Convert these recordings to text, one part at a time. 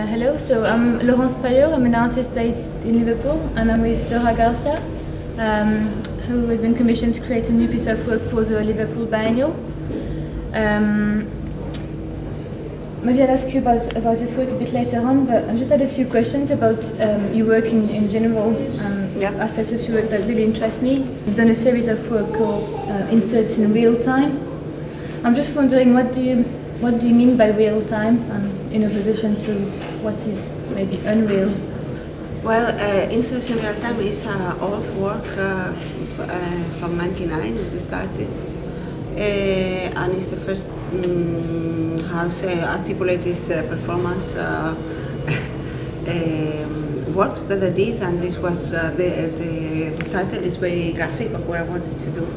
Hello, so I'm Laurence Payot. I'm an artist based in Liverpool, and I'm with Dora Garcia, who has been commissioned to create a new piece of work for the Liverpool Biennial. Maybe I'll ask you about this work a bit later on, but I just had a few questions about your work in general, aspects of your work that really interest me. You've done a series of work called Inserts in Real Time. I'm just wondering, what do you mean by real time, in opposition to what is maybe unreal? Well, Inserts in Real Time is an old work from '99 when we started, and it's the first articulated performance works that I did, and this was the title is very graphic of what I wanted to do.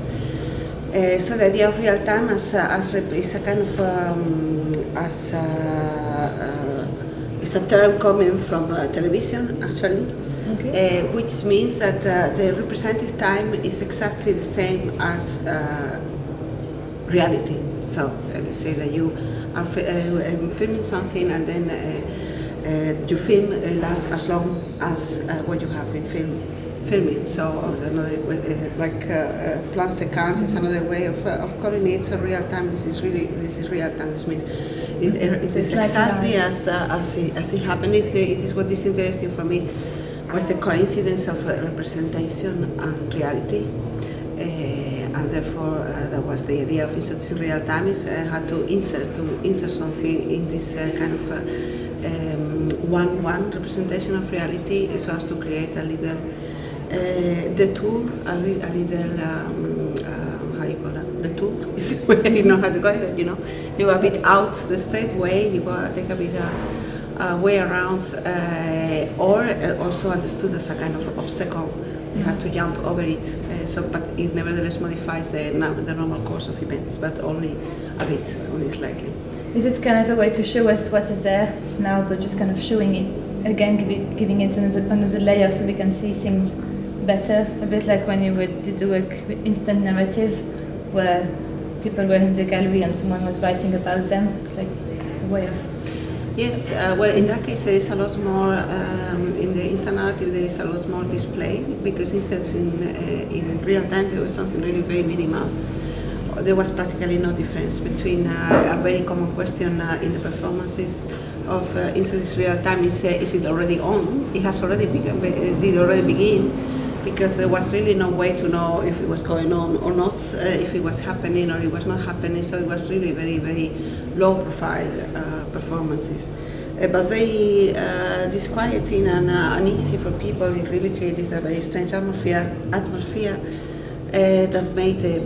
So the idea of real time is a kind of it's a term coming from television, actually, okay. Which means that the represented time is exactly the same as reality. So let's say that you are filming something, and then your film lasts as long as what you have been filming. So another way, plan sequence is another way of calling it. So real time. This is real time. This means it is exactly as it happened. It is what is interesting for me was the coincidence of representation and reality, and therefore that was the idea of inserts in real time. Is how to insert something in this kind of one representation of reality, so as to create a little detour, a little how you call that? Detour is the way you know how to call it. You go a bit out the straight way. You go take a bit way around, or also understood as a kind of obstacle. You have to jump over it. But it nevertheless modifies the normal course of events, but only a bit, only slightly. Is it kind of a way to show us what is there now, but just kind of showing it again, giving it another layer so we can see things better? A bit like when you did the work with instant narrative, where people were in the gallery and someone was writing about them. It's like a way of... Yes, well, in that case there is a lot more, in the instant narrative there is a lot more display, because instead in real time there was something really very minimal. There was practically no difference between a very common question in the performances of inserts in real time is it already on? It has already begin, because there was really no way to know if it was going on or not, if it was happening or it was not happening. So it was really very, very low profile performances, but very disquieting and uneasy for people. It really created a very strange atmosphere that made the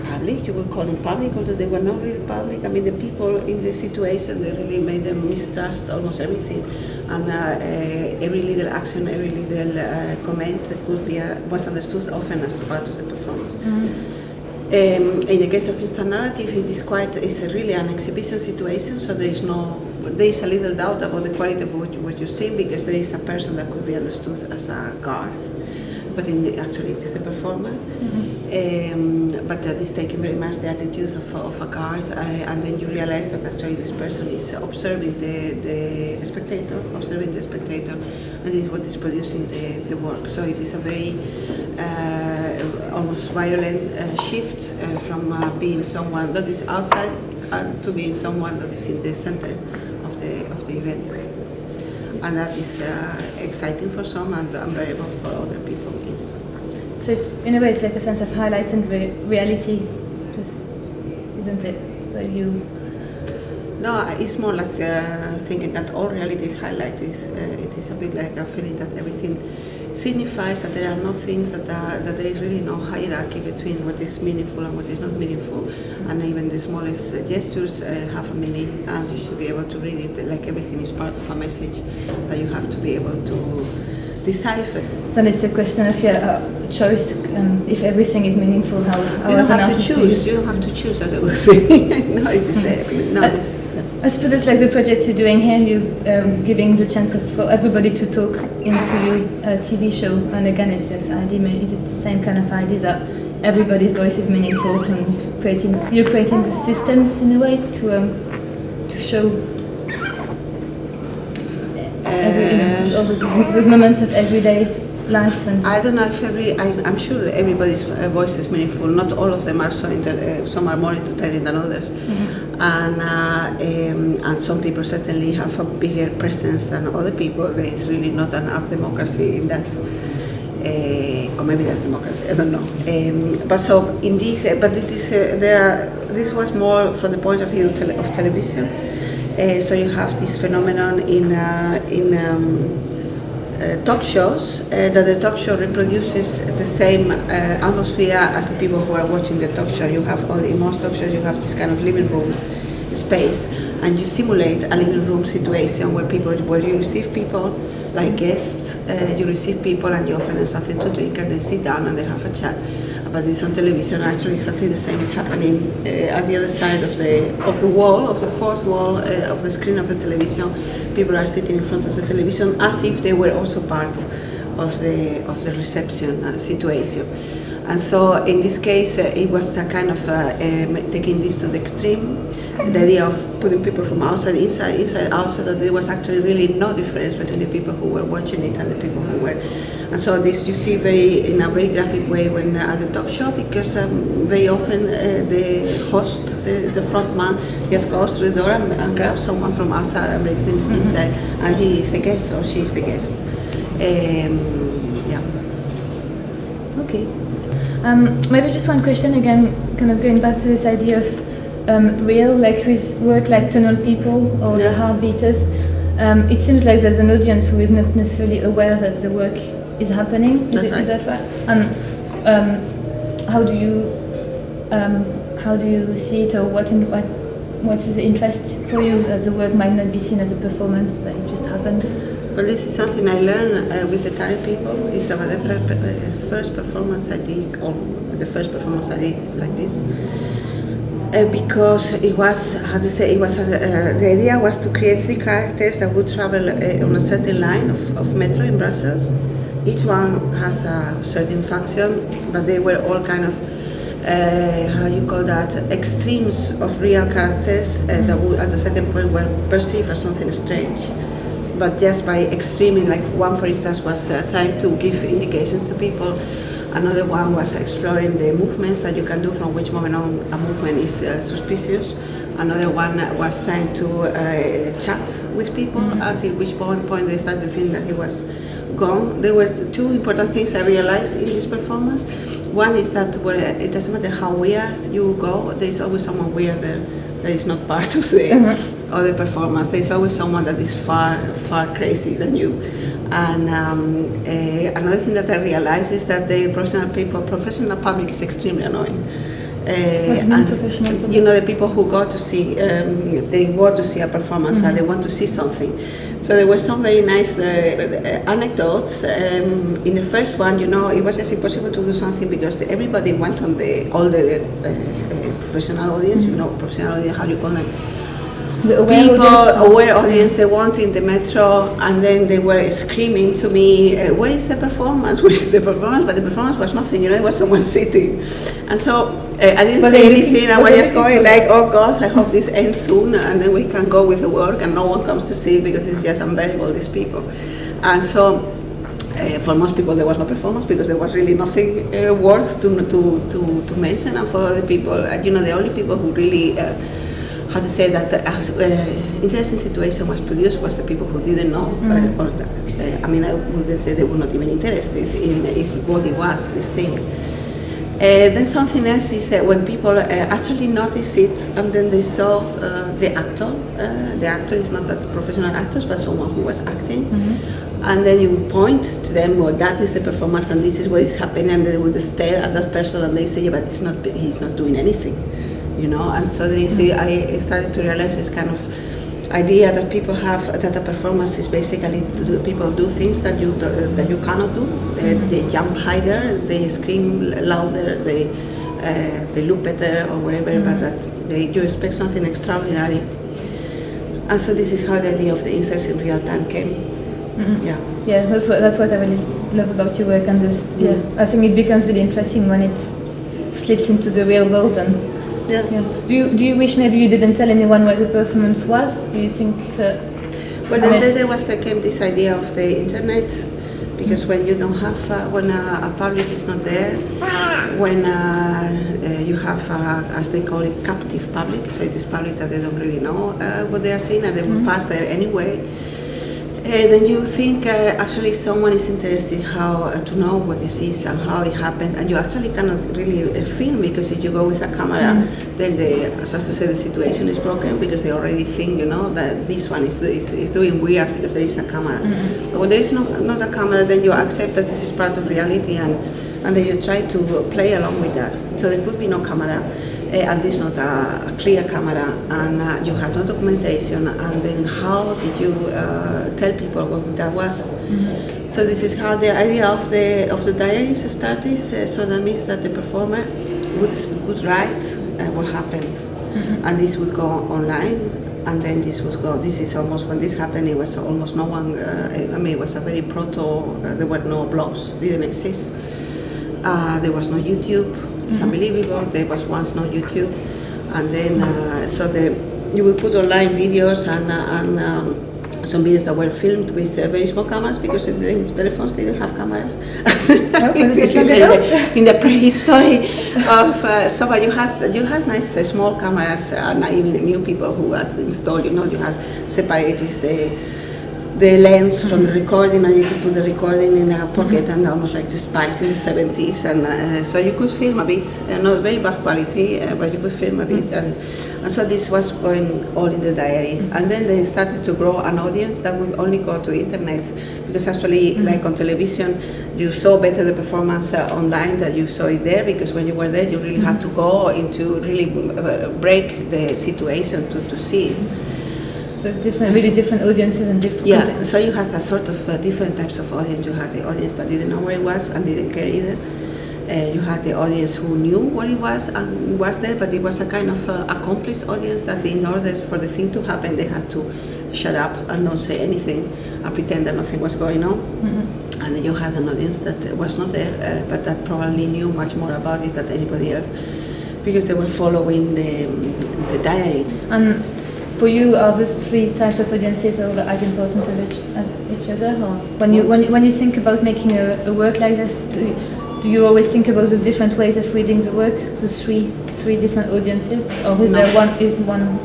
public, you would call them public, although they were not really public. I mean, the people in the situation, they really made them mistrust almost everything, and every little action, every little comment that could be was understood often as part of the performance. Mm-hmm. In the case of instant narrative, it's really an exhibition situation, so there is a little doubt about the quality of what you see, because there is a person that could be understood as a guard, but actually it is the performer. Mm-hmm. But that is taking very much the attitude of a guard, and then you realize that actually this person is observing the spectator, and this is what is producing the work. So it is a very almost violent shift from being someone that is outside to being someone that is in the center of the event. And that is exciting for some and unbearable for other people. Yes. So it's, in a way, it's like a sense of highlighting reality, just, isn't it? Where you... No, it's more like thinking that all reality is highlighted. It is a bit like a feeling that everything signifies that there are no things that there is really no hierarchy between what is meaningful and what is not meaningful, and even the smallest gestures have a meaning, and you should be able to read it like everything is part of a message that you have to be able to decipher. Then it's a question of your choice, and if everything is meaningful, how you don't have to choose. You don't have to choose, as I was saying. No, it is. I suppose it's like the project you're doing here. You're giving the chance for everybody to talk into your TV show, and again, it's this idea. Is it the same kind of idea that everybody's voice is meaningful, and you're creating the systems in a way to show? Also the moments of everyday life. And I don't know if I'm sure everybody's voice is meaningful. Not all of them are so. Some are more entertaining than others, and some people certainly have a bigger presence than other people. There is really not an up democracy in that, or maybe that's democracy. I don't know. But so indeed, but this was more from the point of view of television. So you have this phenomenon in talk shows, that the talk show reproduces the same atmosphere as the people who are watching the talk show. You have in most talk shows you have this kind of living room space, and you simulate a living room situation where you receive people like guests, you receive people and you offer them something to drink and they sit down and they have a chat. But this on television, actually exactly the same is happening at the other side of the wall, of the fourth wall of the screen of the television. People are sitting in front of the television as if they were also part of the reception situation. And so in this case, it was a kind of taking this to the extreme, the idea of putting people from outside, inside, outside, that there was actually really no difference between the people who were watching it and the people who were. And so this you see in a very graphic way when at the talk show, because very often the host, the front man, just goes to the door and grabs someone from outside and brings them inside, and he is the guest or she is the guest. Yeah. Okay. Maybe just one question again, kind of going back to this idea of real, like with work like Tunnel People or the Heartbeaters. It seems like there's an audience who is not necessarily aware that the work is happening. Is that right? And how do you see it, or what is the interest for you that the work might not be seen as a performance, but it just happens? Well, this is something I learned with the Thai people. It's about the first performance I did, or the first performance I did like this. Because it was, the idea was to create 3 characters that would travel on a certain line of metro in Brussels. Each one has a certain function, but they were all kind of, extremes of real characters that would at a certain point were perceived as something strange. But just by extreming, like one for instance was trying to give indications to people. Another one was exploring the movements that you can do from which moment on a movement is suspicious. Another one was trying to chat with people until which point they started to think that he was gone. There were 2 important things I realized in this performance. One is that it doesn't matter how weird you go, there is always someone weird there that is not part of the performance. There is always someone that is far crazy than you. And another thing that I realized is that the professional public is extremely annoying. What do you mean professional public? You know, the people who go to see, they want to see a performance and they want to see something. So there were some very nice anecdotes. In the first one, you know, it was just impossible to do something because everybody went on all the professional audience, professional audience, how do you call them? The aware audience, they went in the metro and then they were screaming to me, where is the performance? Where is the performance? But the performance was nothing, it was someone sitting. And so I didn't say anything, I was just going like, oh God, I hope this ends soon and then we can go with the work and no one comes to see it because it's just unbearable, these people. And so for most people there was no performance because there was really nothing worth to mention, and for other people, the only people who really how to say that interesting situation was produced was the people who didn't know, I would say they were not even interested in what it was, this thing. Then something else is when people actually notice it and then they saw the actor. The actor is not a professional actor, but someone who was acting. And then you point to them, well, that is the performance and this is what is happening, and they would stare at that person and they say, yeah, but he's not doing anything. And so then you see, I started to realize this kind of idea that people have, that a performance is basically people do things that you cannot do. They jump higher, they scream louder, they look better or whatever, but that you expect something extraordinary. And so this is how the idea of the inserts in real time came. Yeah, that's what I really love about your work, and this. I think it becomes really interesting when it slips into the real world and. Yeah. Do you wish maybe you didn't tell anyone what the performance was? Do you think that? Well, then there came this idea of the internet, because when you don't have, when a public is not there, when you have, as they call it, captive public, so it is public that they don't really know what they are seeing and they will pass there anyway, then you think actually if someone is interested how to know what this is and how it happened, and you actually cannot really film, because if you go with a camera, then so as to say, the situation is broken, because they already think, you know, that this one is doing weird because there is a camera. But when there is not a camera, then you accept that this is part of reality, and then you try to play along with that. So there could be no camera, at least not a clear camera, and you had no documentation, and then how did you tell people what that was? So this is how the idea of the diaries started. So that means that the performer would write what happened, and this would go online, and then this would go. This is almost, when this happened, it was almost no one. I mean, it was a very proto. There were no blogs, didn't exist. There was no YouTube. It's unbelievable. There was once no YouTube, and then you would put online videos and some videos that were filmed with very small cameras, because the telephones didn't have cameras. In the prehistory of but you had nice small cameras, and I even knew people who had installed. You know, you had separated the lens from the recording, and you could put the recording in a pocket, and almost like the Spice in the 70s, and so you could film a bit, not very bad quality, but you could film a bit, and so this was going all in the diary. And then they started to grow an audience that would only go to internet, because actually, like on television, you saw better the performance online than you saw it there, because when you were there, you really had to go into really break the situation to see it. So it's different, really different audiences and different. Yeah, content. so you had a sort of different types of audience. You had the audience that didn't know where it was and didn't care either. You had the audience who knew what it was and was there, but it was a kind of accomplished audience that in order for the thing to happen, they had to shut up and not say anything and pretend that nothing was going on. And then you had an audience that was not there, but that probably knew much more about it than anybody else, because they were following the diary. For you, are these three types of audiences all as important as each other? Or when you think about making a work like this, do you always think about the different ways of reading the work, the three different audiences, or is one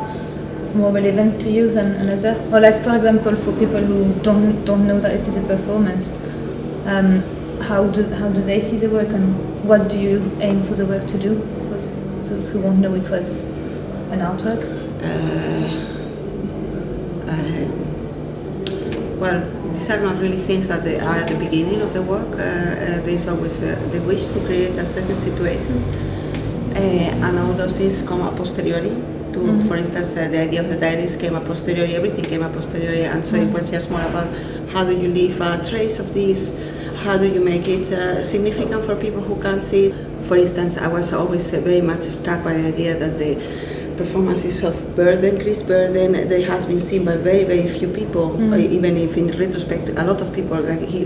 more relevant to you than another? Or like, for example, for people who don't know that it is a performance, how do they see the work, and what do you aim for the work to do for those who won't know it was an artwork? Well, these are not really things that they are at the beginning of the work. There's always the wish to create a certain situation, and all those things come a posteriori. For instance, the idea of the diaries came a posteriori, everything came a posteriori, and so it was just more about how do you leave a trace of this, how do you make it significant for people who can't see it. For instance, I was always very much struck by the idea that the performances of Chris Burden, they have been seen by very, very few people, even if in retrospect, a lot of people,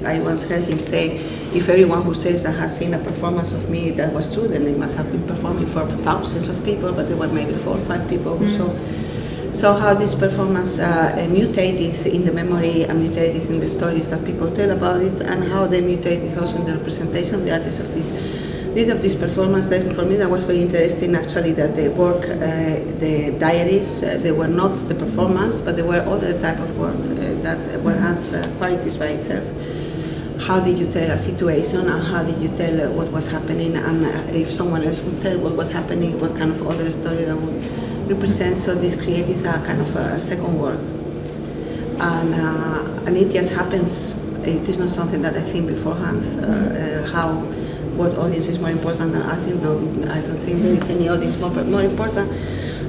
I once heard him say, if everyone who says that has seen a performance of me that was true, then they must have been performing for thousands of people, but there were maybe 4 or 5 people who saw. So how this performance mutated in the memory and mutated in the stories that people tell about it, and how they mutated also in the representation of the artists of this performance. Then for me that was very interesting, actually, that the work, the diaries, they were not the performance, but they were other type of work that had qualities by itself. How did you tell a situation, and how did you tell what was happening, and if someone else would tell what was happening, what kind of other story that would represent. So this created a kind of a second work, and it just happens. It is not something that I think beforehand. What audience is more important than I think? No, I don't think there is any audience more important.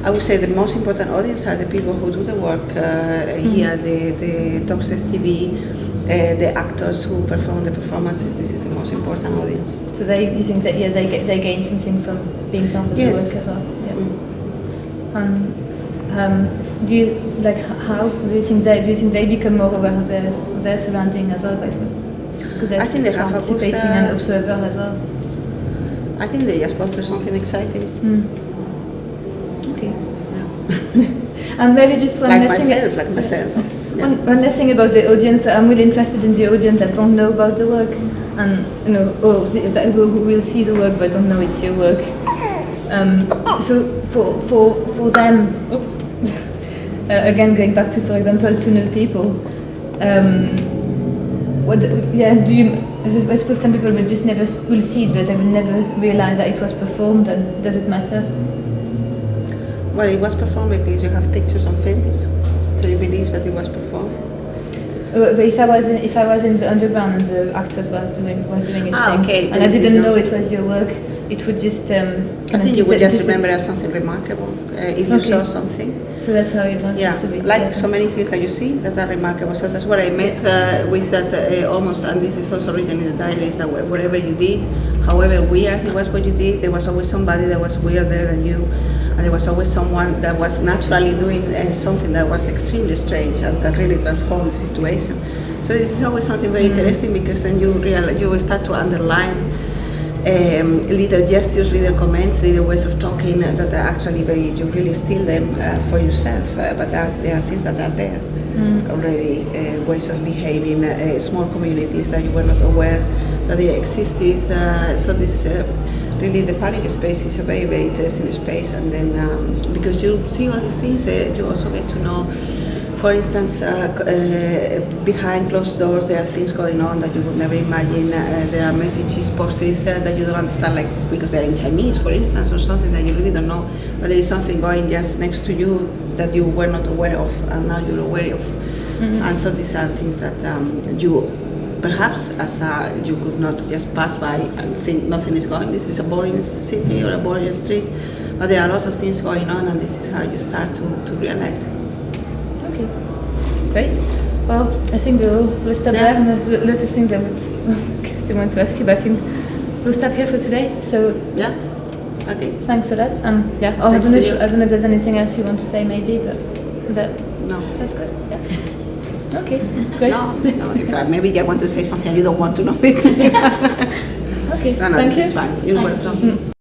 I would say the most important audience are the people who do the work here, the Talkset TV, the actors who perform the performances. This is the most important audience. So you think that they gain something from being part of the work as well? Yeah. Do you how do you think they become more aware of their surrounding as well by? Because I think they have participating and observer as well. I think they just go through something exciting. Okay. Yeah. And maybe just one last thing. Like myself. Yeah. One last thing about the audience. I'm really interested in the audience that don't know about the work, and who will see the work but don't know it's your work. So for them, again going back to, for example, tunnel people. I suppose some people will just never will see it, but they will never realize that it was performed. And does it matter? Well, it was performed because you have pictures and films, so you believe that it was performed. But if I was in the underground and the actors was doing his thing, okay. And I didn't know it was your work, it would just. I think you would just remember as something remarkable if you saw something. So that's how it wants it to be. Like so many things that you see that are remarkable. So that's what I meant with that almost, and this is also written in the diaries, that whatever you did, however weird it was what you did, there was always somebody that was weirder than you. And there was always someone that was naturally doing something that was extremely strange and that really transformed the situation. So this is always something very interesting, because then you will start to underline little gestures, little comments, little ways of talking that are actually you really steal them for yourself. But there are things that are there already, ways of behaving, small communities that you were not aware that they existed. So this. Really, the public space is a very, very interesting space, and then because you see all these things, you also get to know, for instance, behind closed doors there are things going on that you would never imagine. There are messages posted that you don't understand, like because they're in Chinese, for instance, or something that you really don't know, but there is something going just next to you that you were not aware of, and now you're aware of. And so these are things that you perhaps you could not just pass by and think nothing is going. This is a boring city or a boring street, but there are a lot of things going on, and this is how you start to realize. Okay, great. Well, I think we'll stop there. And there's lots of things I would still want to ask you, but I think we'll stop here for today. So yeah, okay. Thanks for that. I don't know if there's anything else you want to say, maybe, but is that good? Yeah. Okay, great. No. In fact, maybe I want to say something and you don't want to know it. Okay, No, thank this you. is fine. You're welcome.